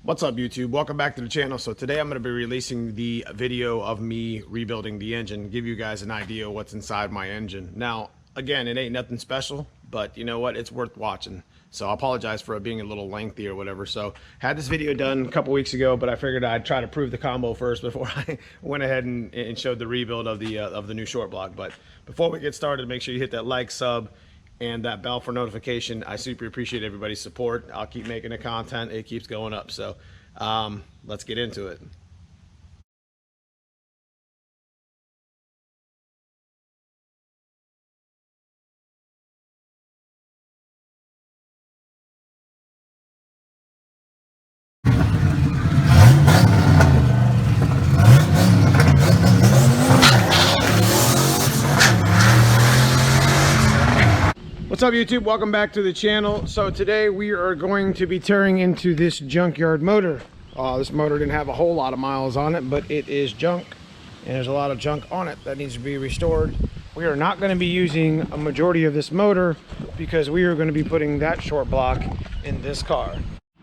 What's up, YouTube? Welcome back to the channel. So today I'm going to be releasing the video of me rebuilding the engine, give you guys an idea of what's inside my engine. Now, again, it ain't nothing special, but you know what? It's worth watching. So I apologize for it being a little lengthy or whatever. So had this video done a couple weeks ago, but I figured I'd try to prove the combo first before I went ahead and showed the rebuild of the new short block. But before we get started, make sure you hit that like, sub, and that bell for notification. I super appreciate everybody's support. I'll keep making the content. It keeps going up. So let's get into it. What's up, YouTube? Welcome back to the channel. So today we are going to be tearing into this junkyard motor. This motor didn't have a whole lot of miles on it, but it is junk, and there's a lot of junk on it that needs to be restored. We are not going to be using a majority of this motor because we are going to be putting that short block in this car.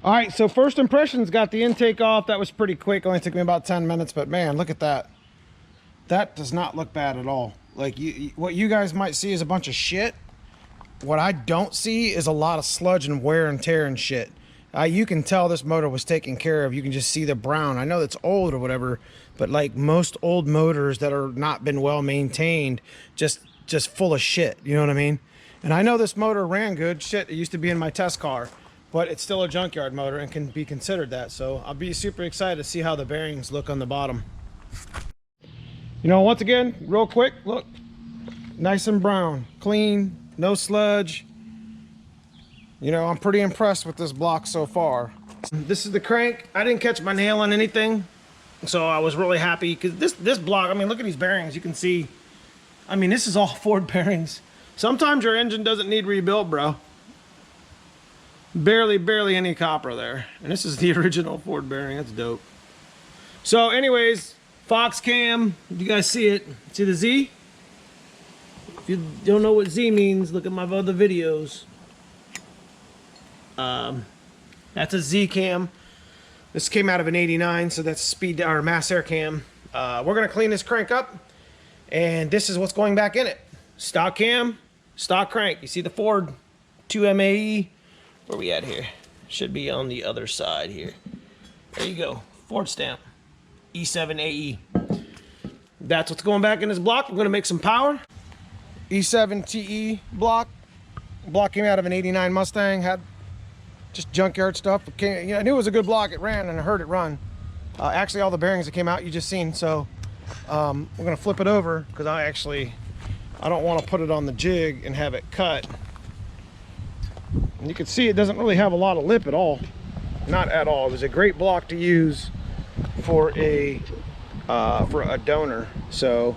All right, so first impressions, got the intake off. That was pretty quick, only took me about 10 minutes, but man, look at that. That does not look bad at all. Like, what you guys might see is a bunch of shit. What I don't see is a lot of sludge and wear and tear and shit. You can tell this motor was taken care of. You can just see the brown. I know it's old or whatever, but like most old motors that are not been well maintained, just full of shit. You know what I mean? And I know this motor ran good. Shit, it used to be in my test car, but it's still a junkyard motor and can be considered that. So I'll be super excited to see how the bearings look on the bottom. You know, once again, real quick, look, nice and brown, clean. No sludge. You know, I'm pretty impressed with this block so far. This is the crank. I didn't catch my nail on anything, so I was really happy because this block, I mean, look at these bearings. You can see, I mean, this is all Ford bearings. Sometimes your engine doesn't need rebuilt, bro. Barely any copper there. And this is the original Ford bearing. That's dope. So anyways, Fox cam. You guys see it? See the Z? If you don't know what Z means, look at my other videos. That's a Z cam. This came out of an 89, so that's speed or mass air cam. We're gonna clean this crank up, and this is what's going back in it. Stock cam, stock crank. You see the Ford 2MAE? Where we at here? Should be on the other side here. There you go, Ford stamp, E7AE. That's what's going back in this block. We're gonna make some power. E7 TE block came out of an 89 Mustang, had just junkyard stuff. It came, you know, I knew it was a good block. It ran and I heard it run. Actually, all the bearings that came out you just seen. So we're gonna flip it over because I don't want to put it on the jig and have it cut. And you can see it doesn't really have a lot of lip at all, not at all. It was a great block to use for a donor. So,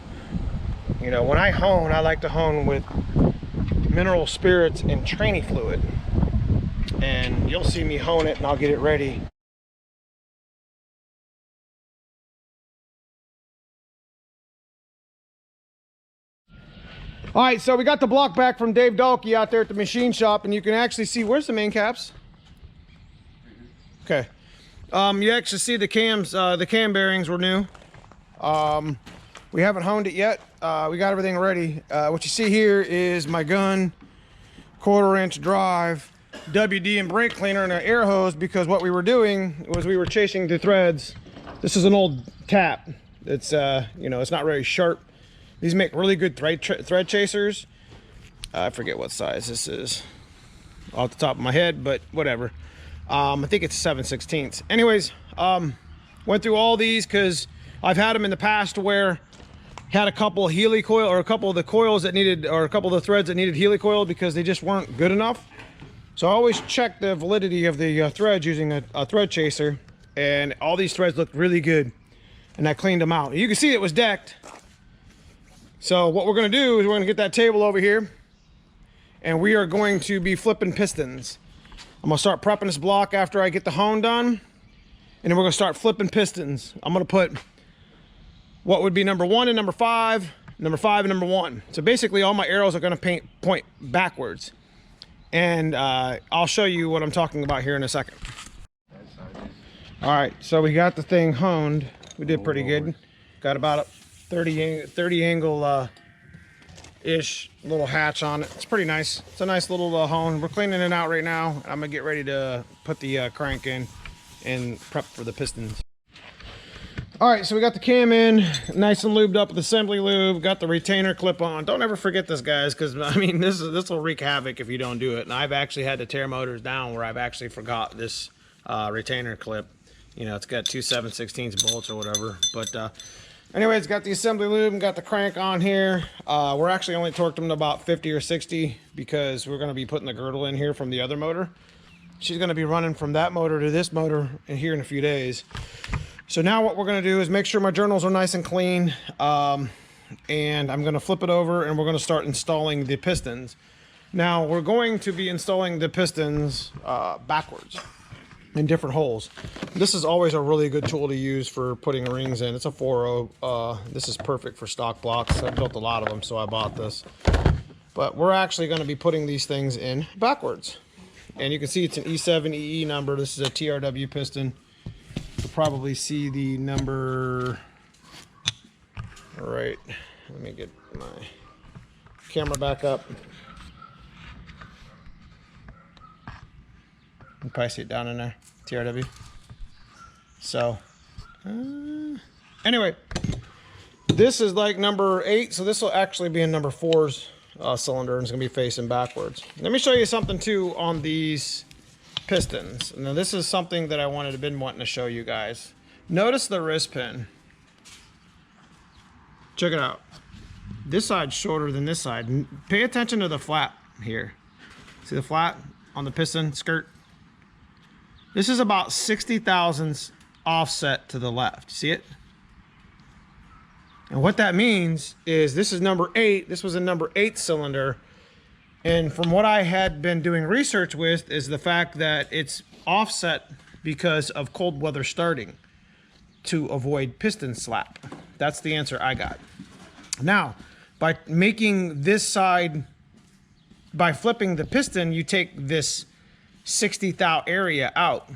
you know, when I hone, I like to hone with mineral spirits and tranny fluid. And you'll see me hone it and I'll get it ready. All right, so we got the block back from Dave Dahlke out there at the machine shop, and you can actually see, where's the main caps? Okay. You actually see the cams, the cam bearings were new. We haven't honed it yet. We got everything ready. What you see here is my gun, 1/4 inch drive, WD and brake cleaner, and an air hose, because what we were doing was we were chasing the threads. This is an old tap. It's you know, it's not very sharp. These make really good thread chasers. I forget what size this is off the top of my head, but whatever. I think it's 7/16. Anyways, went through all these because I've had them in the past where had a couple of Healy coil, or a couple of the coils that needed, or a couple of the threads that needed Healy coil because they just weren't good enough. So I always check the validity of the threads using a thread chaser, and all these threads looked really good, and I cleaned them out. You can see it was decked. So what we're going to do is we're going to get that table over here, and we are going to be flipping pistons. I'm going to start prepping this block after I get the hone done, and then we're going to start flipping pistons. I'm going to put what would be number 1 and number 5 and number 1. So basically all my arrows are going to point backwards. And I'll show you what I'm talking about here in a second. All right, so we got the thing honed. We did pretty good. Got about a 30 angle ish little hatch on it. It's pretty nice. It's a nice little hone. We're cleaning it out right now. I'm gonna get ready to put the crank in and prep for the pistons. All right, so we got the cam in, nice and lubed up with assembly lube. Got the retainer clip on. Don't ever forget this, guys, because I mean this will wreak havoc if you don't do it. And I've actually had to tear motors down where I've actually forgot this retainer clip. You know, it's got 2 7/16 bolts or whatever. But anyway, it's got the assembly lube and got the crank on here. We're actually only torqued them to about 50 or 60 because we're going to be putting the girdle in here from the other motor. She's going to be running from that motor to this motor here in a few days. So now what we're going to do is make sure my journals are nice and clean. And I'm going to flip it over and we're going to start installing the pistons. Now we're going to be installing the pistons backwards in different holes. This is always a really good tool to use for putting rings in. It's a 4.0. This is perfect for stock blocks. I built a lot of them, so I bought this. But we're actually going to be putting these things in backwards. And you can see it's an E7 EE number. This is a TRW piston. You'll probably see the number. All right, let me get my camera back up. You can probably see it down in there, TRW. So, anyway, this is like number 8, so this will actually be in number 4's cylinder, and it's gonna be facing backwards. Let me show you something too on these pistons. Now this is something that I've been wanting to show you guys. Notice the wrist pin. Check it out. This side's shorter than this side. Pay attention to the flap here. See the flap on the piston skirt? This is about 60 thousandths offset to the left. See it? And what that means is this is number 8. This was a number 8 cylinder. And from what I had been doing research with is the fact that it's offset because of cold weather starting to avoid piston slap. That's the answer I got. Now, by making this side, by flipping the piston, you take this 60 thou area out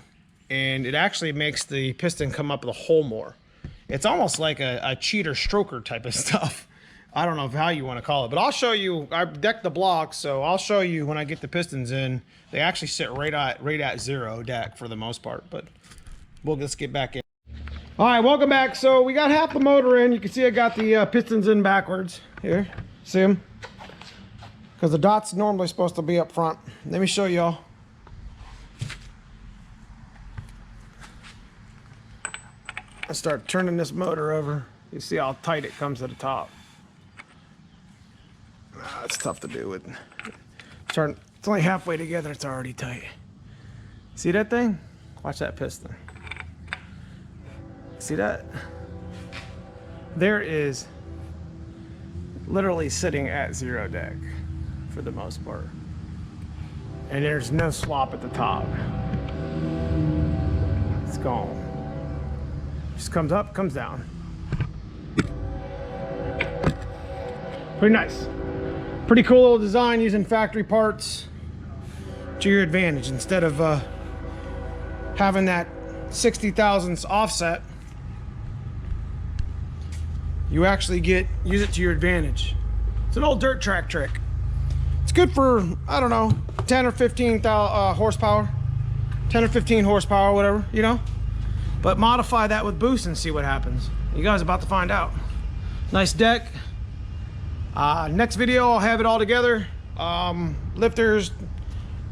and it actually makes the piston come up the hole more. It's almost like a cheater stroker type of stuff. I don't know how you want to call it, but I'll show you. I decked the blocks, so I'll show you when I get the pistons in. They actually sit right at 0 deck for the most part, but let's get back in. All right, welcome back. So we got half the motor in. You can see I got the pistons in backwards here. See them? Because the dot's normally supposed to be up front. Let me show y'all. I start turning this motor over. You see how tight it comes to the top. It's tough to do with. It's only halfway together, it's already tight. See that thing? Watch that piston. See that? There is literally sitting at 0 deck for the most part. And there's no slop at the top. It's gone. Just comes up, comes down. Pretty nice. Pretty cool little design using factory parts to your advantage. Instead of having that 60 thousandths offset, you actually use it to your advantage. It's an old dirt track trick. It's good for, I don't know, 10 or 15 horsepower, 10 or 15 horsepower, whatever, you know. But modify that with boost and see what happens. You guys are about to find out. Nice deck. Next video I'll have it all together. Lifters,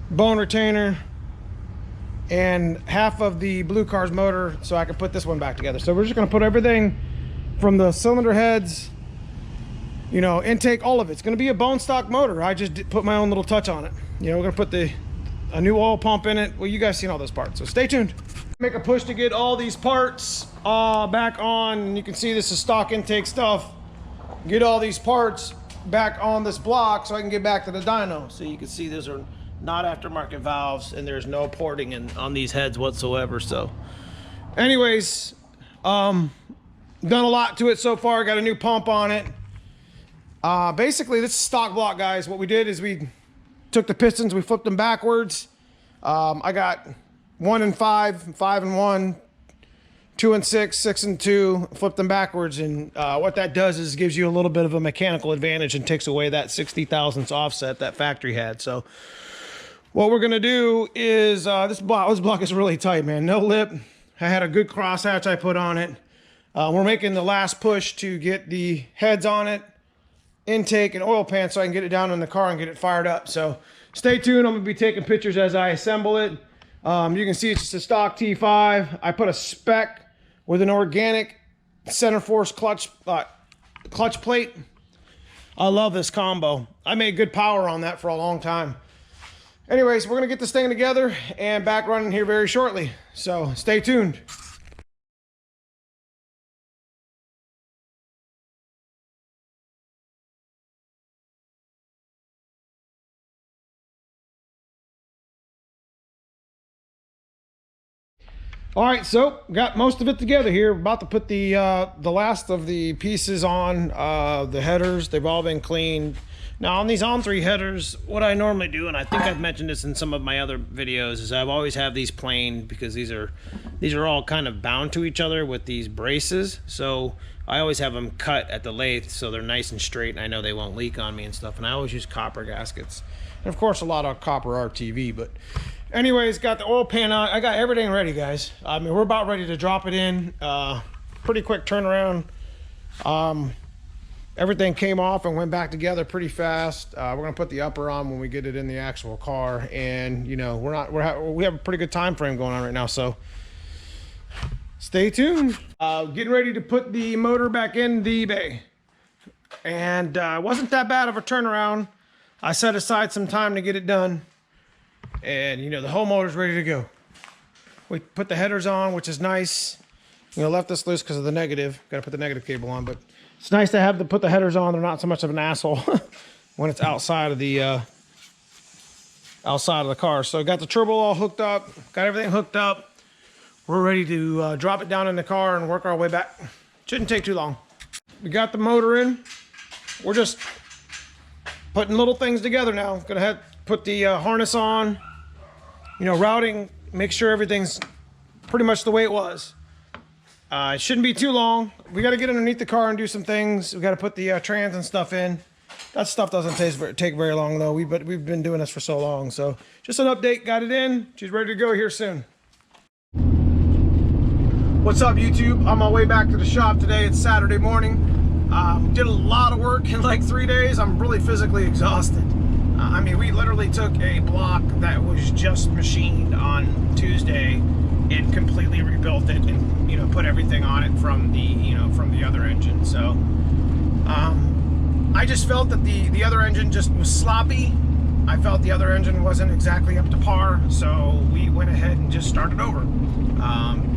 bone retainer, and half of the blue car's motor so I can put this one back together. So we're just gonna put everything from the cylinder heads, you know, intake, all of it. It's gonna be a bone stock motor. I just put my own little touch on it. You know, we're gonna put a new oil pump in it. Well, you guys seen all those parts, so stay tuned. Make a push to get all these parts back on. You can see this is stock intake stuff. Get all these parts back on this block so I can get back to the dyno. So you can see these are not aftermarket valves and there's no porting on these heads whatsoever. So anyways, done a lot to it so far. Got a new pump on it. Basically this is stock block, guys. What we did is we took the pistons, we flipped them backwards. I got 1 and 5, 5 and 1, 2 and 6, 6 and 2, flip them backwards, and what that does is gives you a little bit of a mechanical advantage and takes away that 60 thousandths offset that factory had. So what we're gonna do is this block is really tight, man. No lip. I had a good crosshatch I put on it. We're making the last push to get the heads on it, intake and oil pan, so I can get it down in the car and get it fired up. So stay tuned. I'm gonna be taking pictures as I assemble it. You can see it's just a stock T5. I put a spec with an organic center force clutch plate. I love this combo. I made good power on that for a long time. Anyways, we're gonna get this thing together and back running here very shortly. So stay tuned. All right, so got most of it together here. About to put the last of the pieces on the headers. They've all been cleaned. Now on these On3 headers, what I normally do, and I think I've mentioned this in some of my other videos, is I've always have these planed because these are all kind of bound to each other with these braces. So I always have them cut at the lathe so they're nice and straight, and I know they won't leak on me and stuff. And I always use copper gaskets, and of course a lot of copper RTV. But anyways, got the oil pan on. I got everything ready, guys. I mean, we're about ready to drop it in. Pretty quick turnaround. Everything came off and went back together pretty fast. We're gonna put the upper on when we get it in the actual car, and you know we have a pretty good time frame going on right now. So stay tuned. Getting ready to put the motor back in the bay, and it wasn't that bad of a turnaround. I set aside some time to get it done. And you know, the whole motor's ready to go. We put the headers on, which is nice. You know, left this loose because of the negative. Got to put the negative cable on, but it's nice to have to put the headers on. They're not so much of an asshole when it's outside of the car. So got the turbo all hooked up. Got everything hooked up. We're ready to drop it down in the car and work our way back. Shouldn't take too long. We got the motor in. We're just putting little things together now. Gonna have put the harness on. You know, routing, make sure everything's pretty much the way it was. It shouldn't be too long. We got to get underneath the car and do some things. We got to put the trans and stuff in. That stuff doesn't take very long though. We've been doing this for so long. So just an update. Got it in. She's ready to go here soon. What's up, YouTube? On my way back to the shop today. It's Saturday morning. Did a lot of work in like 3 days. I'm really physically exhausted. I mean, we literally took a block that was just machined on Tuesday and completely rebuilt it, and you know, put everything on it from the other engine. So I just felt that the other engine just was sloppy. I felt the other engine wasn't exactly up to par, so we went ahead and just started over.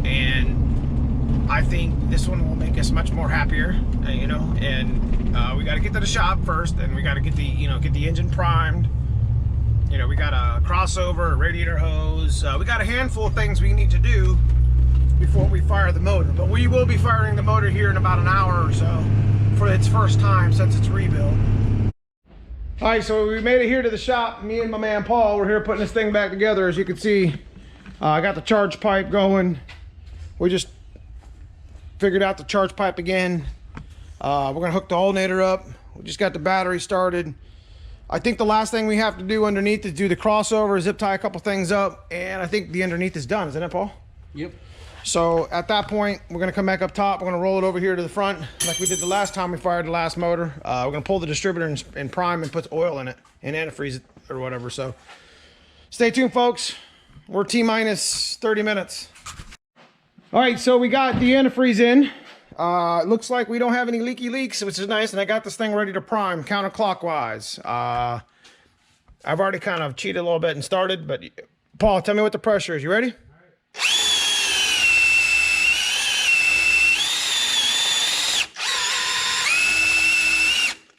And I think this one will make us much more happier, you know. And we got to get to the shop first, and we got to get the engine primed. You know, we got a crossover, a radiator hose. We got a handful of things we need to do before we fire the motor. But we will be firing the motor here in about an hour or so for its first time since it's rebuilt. All right, so we made it here to the shop. Me and my man Paul, we're here putting this thing back together. As you can see, I got the charge pipe going. We just figured out the charge pipe again. We're gonna hook the alternator up. We just got the battery started. I think the last thing we have to do underneath is do the crossover, zip tie a couple things up, and I think the underneath is done, isn't it, Paul? Yep. So at that point, we're gonna come back up top. We're gonna roll it over here to the front like we did the last time we fired the last motor. We're gonna pull the distributor and prime and put oil in it and antifreeze it or whatever. So stay tuned, folks. We're T-minus 30 minutes. All right, so we got the antifreeze in. It looks like we don't have any leaky leaks, which is nice, and I got this thing ready to prime counterclockwise. I've already kind of cheated a little bit and started, but Paul, tell me what the pressure is. You ready?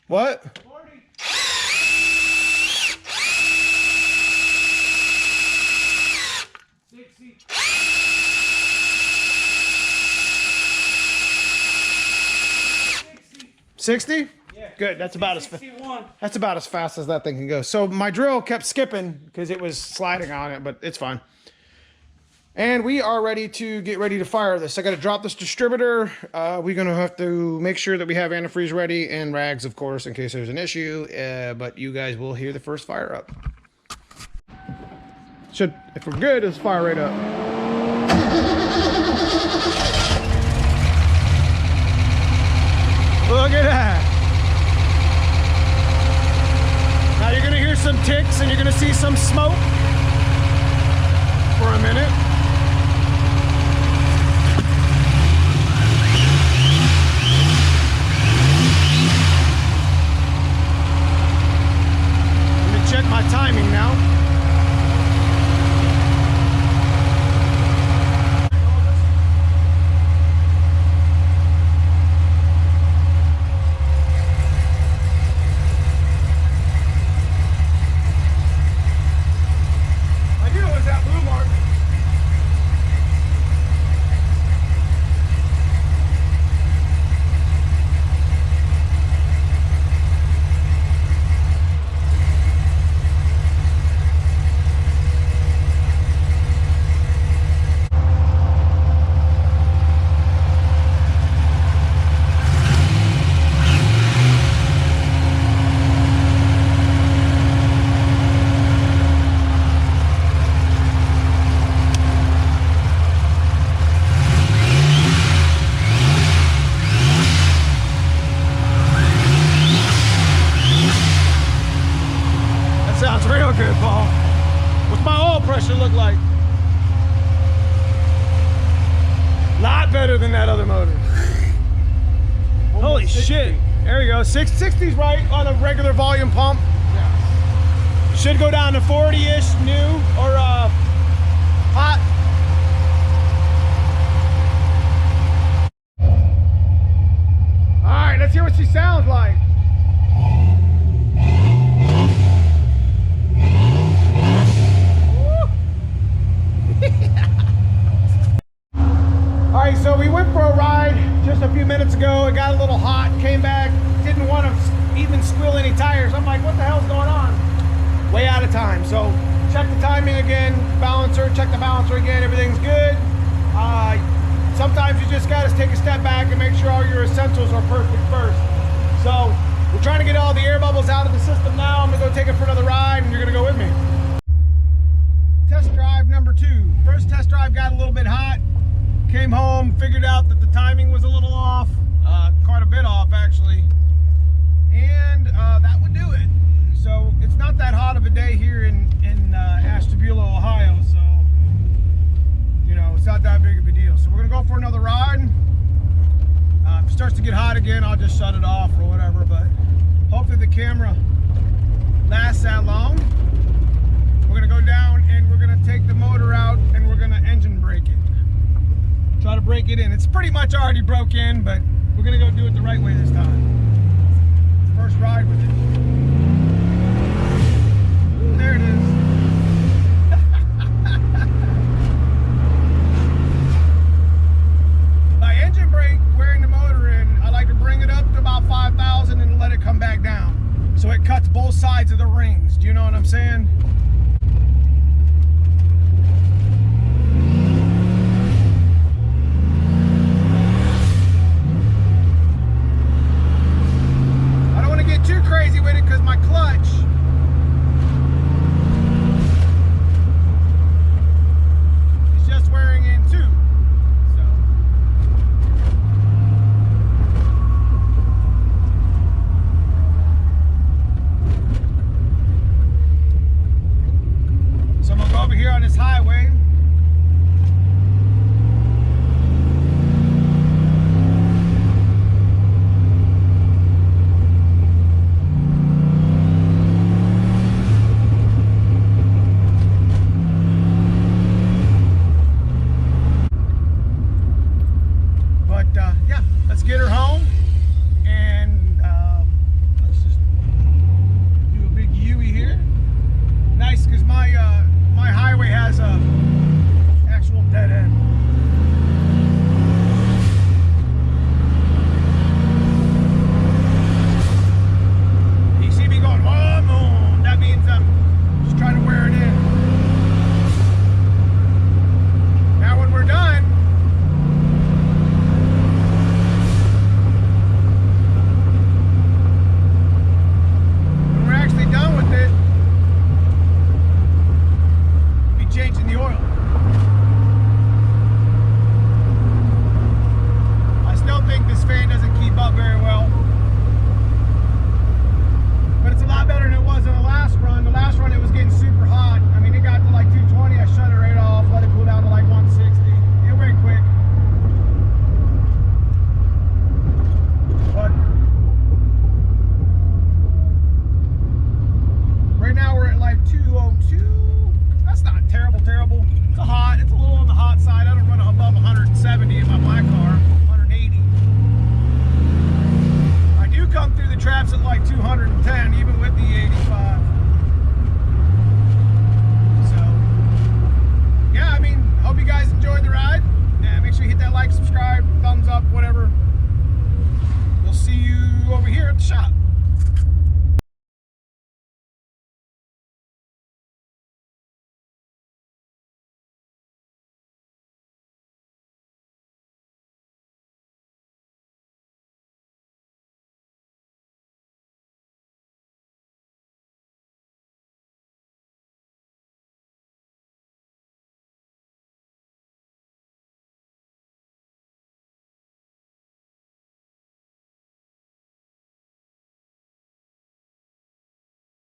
What? 40. 60. 60? Yeah. Good. That's about as fast as that thing can go. So my drill kept skipping because it was sliding on it, but it's fine. And we are ready to fire this. I got to drop this distributor. We're going to have to make sure that we have antifreeze ready and rags, of course, in case there's an issue. But you guys will hear the first fire up. If we're good, let's fire right up. Look at that. Now you're going to hear some ticks and you're going to see some smoke for a minute. Check my timing now. I knew it was that blue mark. Sounds real good, Paul. What's my oil pressure look like? Lot better than that other motor. Holy shit. There we go. 660's right on a regular volume pump. Yeah. Should go down to 40-ish new or hot. All right, let's hear what she sounds like. Alright, so we went for a ride just a few minutes ago. It got a little hot, came back, didn't want to even squill any tires. I'm like, what the hell's going on? Way out of time. So check the timing again, balancer, check the balancer again, everything's good. Sometimes you just gotta take a step back and make sure all your essentials are perfect first. So we're trying to get all the air bubbles out of the system now. I'm gonna go take it for another ride and you're gonna go with me. Test drive number 2. First test drive got a little bit hot. Came home, figured out that the timing was a little off, quite a bit off actually, and that would do it. So it's not that hot of a day here in Ashtabula, Ohio, so you know, it's not that big of a deal. So we're gonna go for another ride. If it starts to get hot again, I'll just shut it off or whatever, but hopefully the camera lasts that long. We're gonna go down and we're gonna take the motor out and we're gonna engine brake it. Try to break it in. It's pretty much already broke in, but we're gonna go do it the right way this time. First ride with it. Ooh, there it is. By engine brake, wearing the motor in, I like to bring it up to about 5,000 and let it come back down. So it cuts both sides of the rings. Do you know what I'm saying?